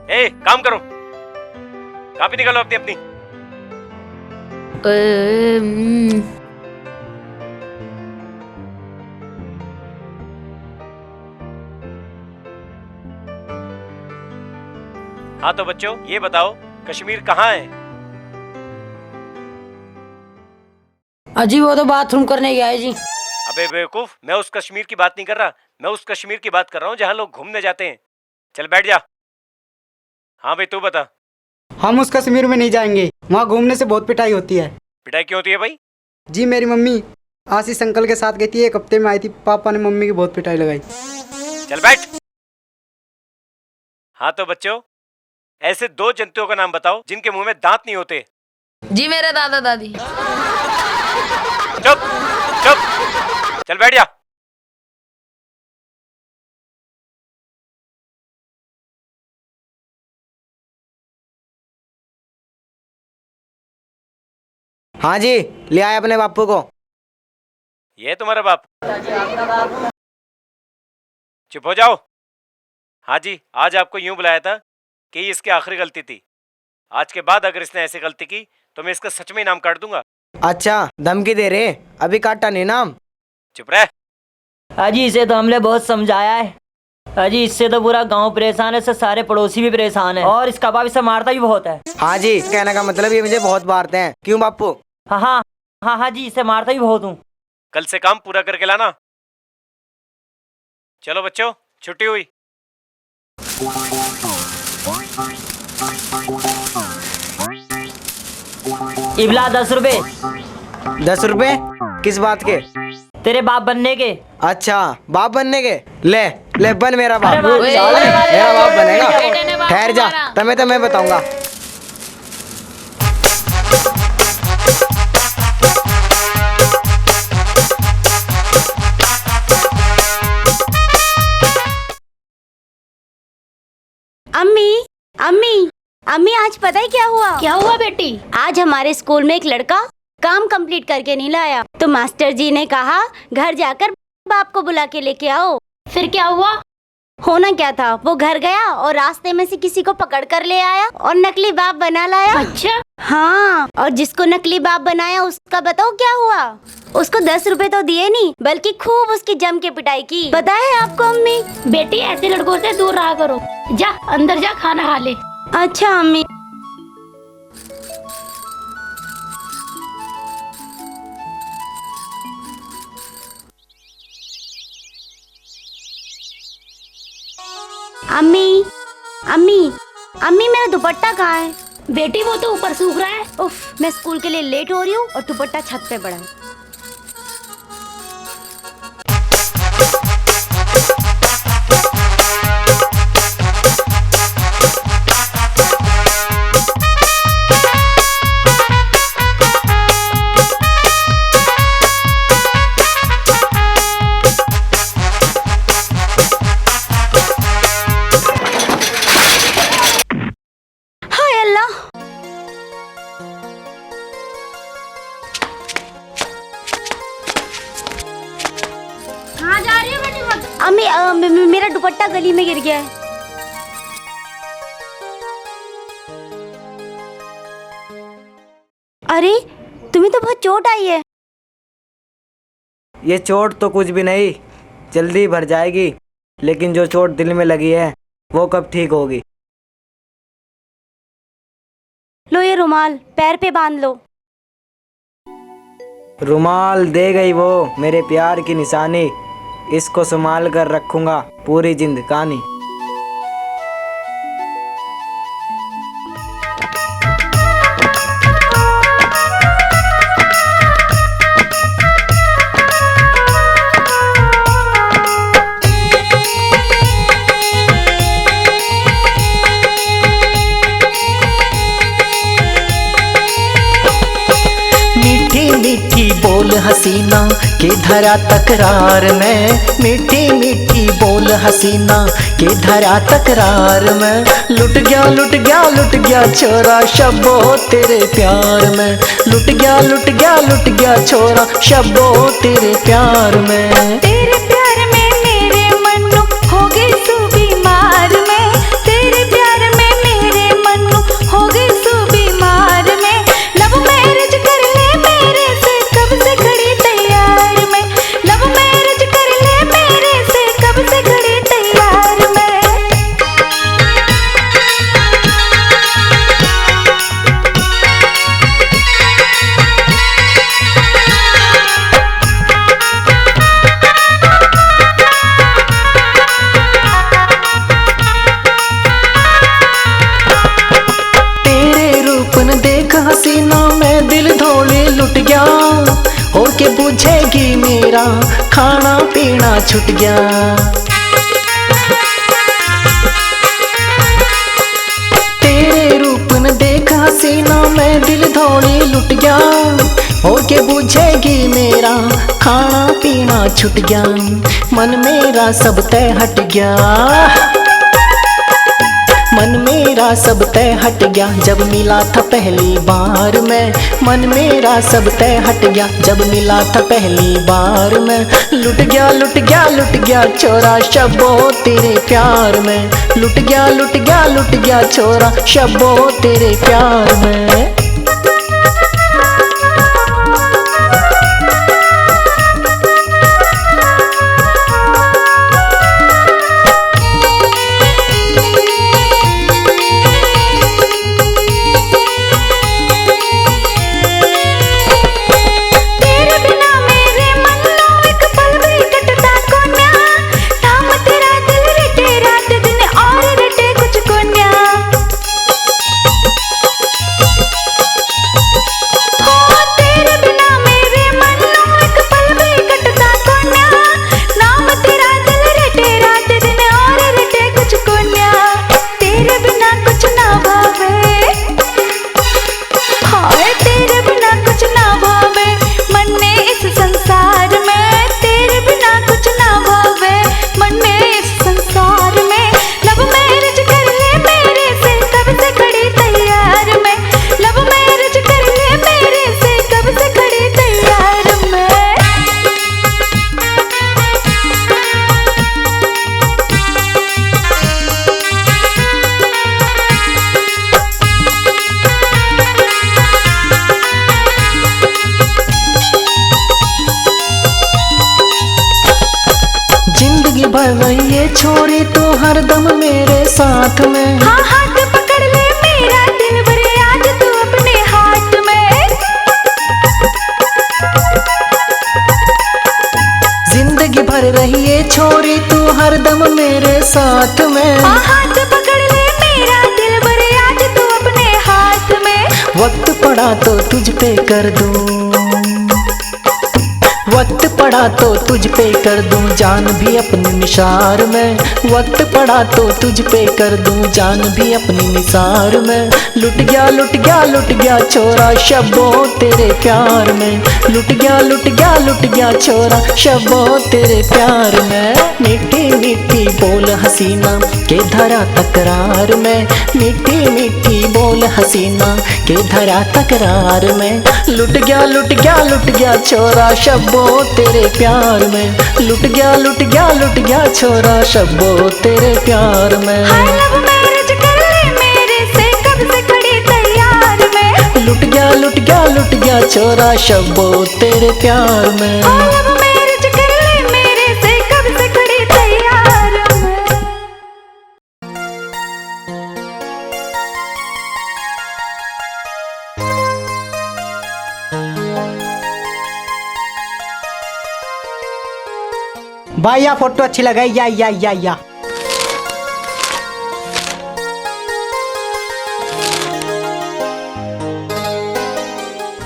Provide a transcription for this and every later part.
ए, काम करो, कापी निकालो अपनी अपनी। हाँ तो बच्चों ये बताओ कश्मीर कहाँ है? अजी वो तो बाथरूम करने गया है जी। अबे बेवकूफ, मैं उस कश्मीर की बात नहीं कर रहा, मैं उस कश्मीर की बात कर रहा हूँ जहाँ लोग घूमने जाते हैं। चल बैठ जा। हाँ भाई तू बता। हम उस कश्मीर में नहीं जाएंगे, वहाँ घूमने से बहुत पिटाई होती है। पिटाई क्यों होती है भाई? जी मेरी मम्मी आशीष अंकल के साथ गई थी, 1 हफ्ते में आई थी, पापा ने मम्मी की बहुत पिटाई लगाई। चल बैठ। हाँ तो बच्चों ऐसे 2 जंतुओं का नाम बताओ जिनके मुंह में दांत नहीं होते। जी मेरे दादा दादी। चुप चुप, चल बैठ जा। हाँ जी, ले आए अपने बापू को। ये तुम्हारा बाप? चुप हो जाओ। हाँ जी, आज आपको यूं बुलाया था कि ये इसकी आखिरी गलती थी। आज के बाद अगर इसने ऐसी गलती की तो मैं इसका सच में नाम काट दूंगा। अच्छा धमकी दे रहे, अभी काटा नहीं नाम। चुप रह। अजी इसे तो हमने बहुत समझाया है। अजी इससे तो पूरा गांव परेशान है, इससे सारे पड़ोसी भी परेशान है और इसका बाप इसे मारता भी बहुत है। हाँ जी, कहने का मतलब ये मुझे बहुत मारते हैं। क्यों बापू? हाँ हाँ हाँ हाँ जी, इसे मारता भी बहुत हूँ। कल से काम पूरा करके लाना। चलो बच्चों छुट्टी हुई। इबला 10 रुपए। 10 रुपए किस बात के? तेरे बाप बनने के। अच्छा बाप बनने के? ले ले बन मेरा बाप। अरे बाप, साले, मेरा बाप बनेगा। बेटे ने बाप ठहर जा, मारा। तुम्हें तो मैं बताऊंगा। अम्मी अम्मी अम्मी आज पता है क्या हुआ? क्या हुआ बेटी? आज हमारे स्कूल में एक लड़का काम कंप्लीट करके नहीं लाया, तो मास्टर जी ने कहा घर जाकर बाप को बुला के लेके आओ। फिर क्या हुआ? होना क्या था, वो घर गया और रास्ते में से किसी को पकड़ कर ले आया और नकली बाप बना लाया। अच्छा। हाँ, और जिसको नकली बाप बनाया उसका बताओ क्या हुआ? उसको 10 रुपए तो दिए नहीं, बल्कि खूब उसकी जम के पिटाई की। पता है आपको अम्मी? बेटी ऐसे लड़कों से दूर रहा करो। जा अंदर जा, खाना खा ले। अच्छा अम्मी। अम्मी अम्मी अम्मी मेरा दुपट्टा कहाँ है? बेटी वो तो ऊपर सूख रहा है। उफ, मैं स्कूल के लिए लेट हो रही हूँ और दुपट्टा छत पे पड़ा है। हाय अल्लाह। कहाँ जा रही है बेटी? मत। अम्मी मेरा दुपट्टा गली में गिर गया है। अरे तुम्हें तो बहुत चोट आई है। ये चोट तो कुछ भी नहीं, जल्दी भर जाएगी, लेकिन जो चोट दिल में लगी है वो कब ठीक होगी? लो ये रुमाल पैर पे बांध लो। रुमाल दे गई वो मेरे प्यार की निशानी, इसको संभाल कर रखूंगा पूरी जिंदगानी। मीठी बोल हसीना के धरा तकरार में, मीठी मीठी बोल हसीना के धरा तकरार में। लुट गया लुट गया लुट गया छोरा शब्बो तेरे प्यार में, लुट गया लुट गया लुट गया छोरा शब्बो तेरे प्यार में। तेरे प्यार में मेरे मन्नू हो गई तू बीमार में, तेरे प्यार में बूझेगी मेरा खाना पीना छूट गया। तेरे रूप न देख हसीना मैं दिल धोड़ी लुट गया। हो के बूझेगी मेरा खाना पीना छूट गया। मन मेरा सब तय हट गया, मन मेरा सब तय हट गया जब मिला था पहली बार मैं। मन मेरा सब तय हट गया जब मिला था पहली बार मैं। लुट गया लुट गया लुट गया छोरा शब्बो तेरे प्यार में। लुट गया लुट गया लुट गया छोरा शब्बो तेरे प्यार में। भर रही है छोरी तो हरदम मेरे साथ में। हाँ हाथ पकड़ ले मेरा दिल भरे आज तू अपने हाथ में। जिंदगी भर रही है छोरी तू हरदम मेरे साथ में। हाँ हाथ पकड़ ले मेरा दिल भरे आज तू अपने हाथ में। वक्त पड़ा तो तुझ पे कर दूं, वक्त पड़ा तो तुझ पे कर दूं जान भी अपनी निसार में। वक्त पड़ा तो तुझ पे कर दूं जान भी अपनी निसार में। लुट गया लुट गया लुट गया छोरा शब्बो तेरे प्यार में। लुट गया लुट गया लुट गया छोरा शब्बो तेरे प्यार में। मीठी मीठी बोल हसीना के धरा तकरार में। मीठी मीठी बोल हसीना के धरा तकरार में। लुट गया लुट गया लुट गया छोरा शब्बो तेरे प्यार में। लुट गया लुट गया लुट गया छोरा शब्बो तेरे प्यार में। हाय लव मैरिज कर ले मेरे से कब से खड़ी तैयार में। लुट गया लुट गया लुट गया छोरा शब्बो तेरे प्यार में। हाय लव मैरिज कर ले मेरे से कब से खड़ी तैयार में। भाई या फोटो अच्छी लगाई या।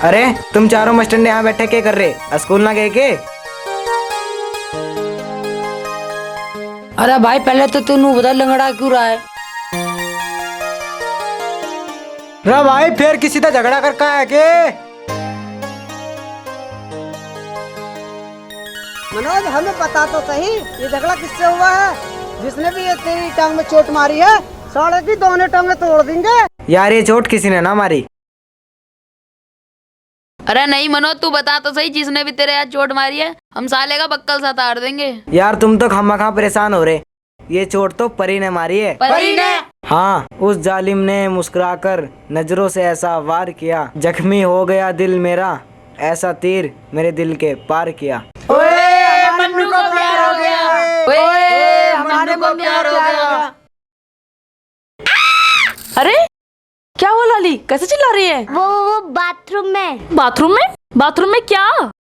अरे तुम चारों मस्टंडे यहाँ बैठे क्या कर रहे? स्कूल ना गए के? अरे भाई पहले तो तू बता लंगड़ा क्यों रहा है? रा भाई फिर किसी से झगड़ा कर का है के? मनोज हमें बता तो सही ये झगड़ा किससे हुआ है? जिसने भी ये तेरी टांग में चोट मारी है साले की दोनों टांगें तोड़ देंगे। यार ये चोट किसी ने ना मारी। अरे नहीं मनोज तू बता तो सही जिसने भी तेरे यहाँ चोट मारी है हम साले का बक्कल सा तार देंगे। यार तुम तो खामखा परेशान हो रहे। ये चोट तो परी ने मारी है। परी ने? हाँ, उस जालिम ने मुस्कुराकर नजरों से ऐसा वार किया, जख्मी हो गया दिल मेरा, ऐसा तीर मेरे दिल के पार किया। मन्नू को प्यार हो गया। ओए मन्नू को प्यार हो गया। अरे क्या हुआ लाली, कैसे चिल्ला रही है? वो बाथरूम में। बाथरूम में? बाथरूम में क्या?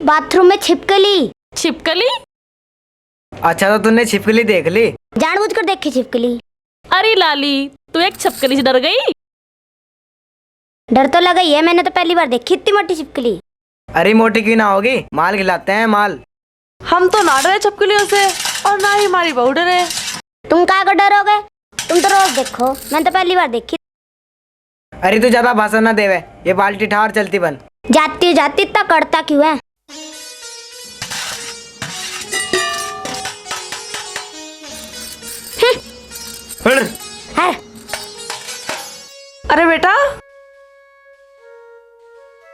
बाथरूम में छिपकली। छिपकली? अच्छा तो तूने छिपकली देख ली? जानबूझकर देखी छिपकली। अरे लाली तू एक छिपकली से डर गई? डर तो लगा ही है, मैंने तो पहली बार देखी इतनी मोटी छिपकली। अरे मोटी क्यों ना होगी, माल खिलाते हैं माल। हम तो ना डरे छपकलियों से और ना ही हमारी बहू डरे। तुम क्या को डरोगे? तुम तो रोज देखो, मैं तो पहली बार देखी। अरे तू ज्यादा भाषण ना देवे, ये बाल्टी ठार चलती बन। जाती जाती इतना करता क्यों है? है। अरे बेटा,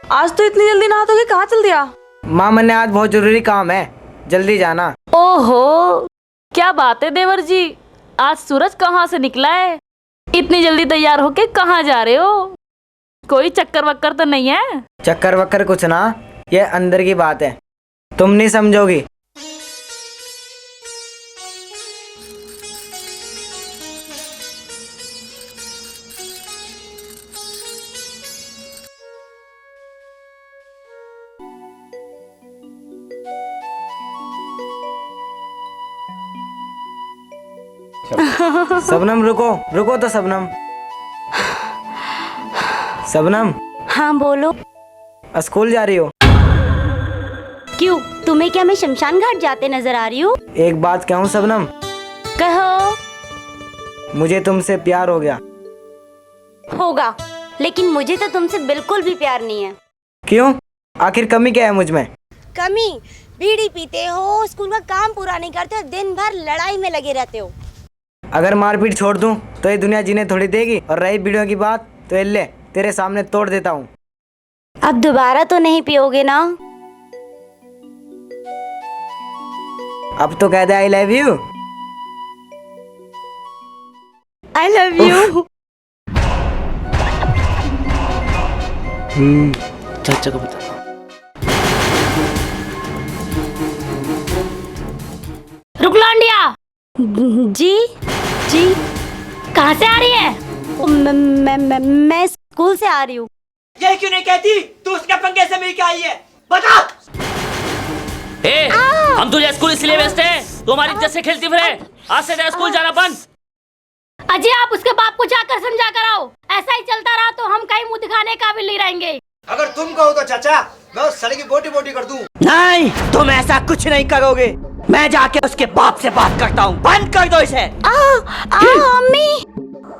आज तो इतनी जल्दी नहा धोके कहाँ चल दिया? माँ मैंने आज बहुत जरूरी काम है, जल्दी जाना। ओहो, क्या बात है देवर जी, आज सूरज कहाँ से निकला है? इतनी जल्दी तैयार होके कहाँ जा रहे हो? कोई चक्कर वक्कर तो नहीं है? चक्कर वक्कर कुछ ना, ये अंदर की बात है, तुम नहीं समझोगी। सबनम रुको, रुको तो सबनम। सबनम, हाँ बोलो। स्कूल जा रही हो? क्यों, तुम्हें क्या मैं शमशान घाट जाते नजर आ रही हूँ? एक बात कहूँ सबनम, कहो। मुझे तुमसे प्यार हो गया। होगा, लेकिन मुझे तो तुमसे बिल्कुल भी प्यार नहीं है। क्यों, आखिर कमी क्या है मुझ में? कमी? बीड़ी पीते हो, स्कूल का काम पूरा नहीं करते हो, दिन भर लड़ाई में लगे रहते हो। अगर मारपीट छोड़ दूं तो ये दुनिया जीने थोड़ी देगी। और रही वीडियो की बात, तो ये ले तेरे सामने तोड़ देता हूँ। अब दोबारा तो नहीं पियोगे ना? अब तो कह दे I love you. I love you. चाचा को बता। रुक लौंडिया, जी जी। कहाँ से आ रही है? मैं स्कूल से आ रही हूँ। ये क्यों नहीं कहती तू उसके पंगे से मिल के आई है? बता। हम तुझे स्कूल इसलिए भेजते हैं, तू हमारी इज्जत से खेलती फिरे। आज से तेरा स्कूल जाना बंद। अजय, आप उसके बाप को जाकर समझा कर आओ। ऐसा ही चलता रहा तो हम कहीं मुंह दिखाने काबिल नहीं रहेंगे। अगर तुम कहो तो चाचा मैं उस सड़की बोटी बोटी कर दूं। नहीं, तुम ऐसा कुछ नहीं करोगे। मैं जाके उसके बाप से बात करता हूँ, बंद कर दो इसे। मम्मी।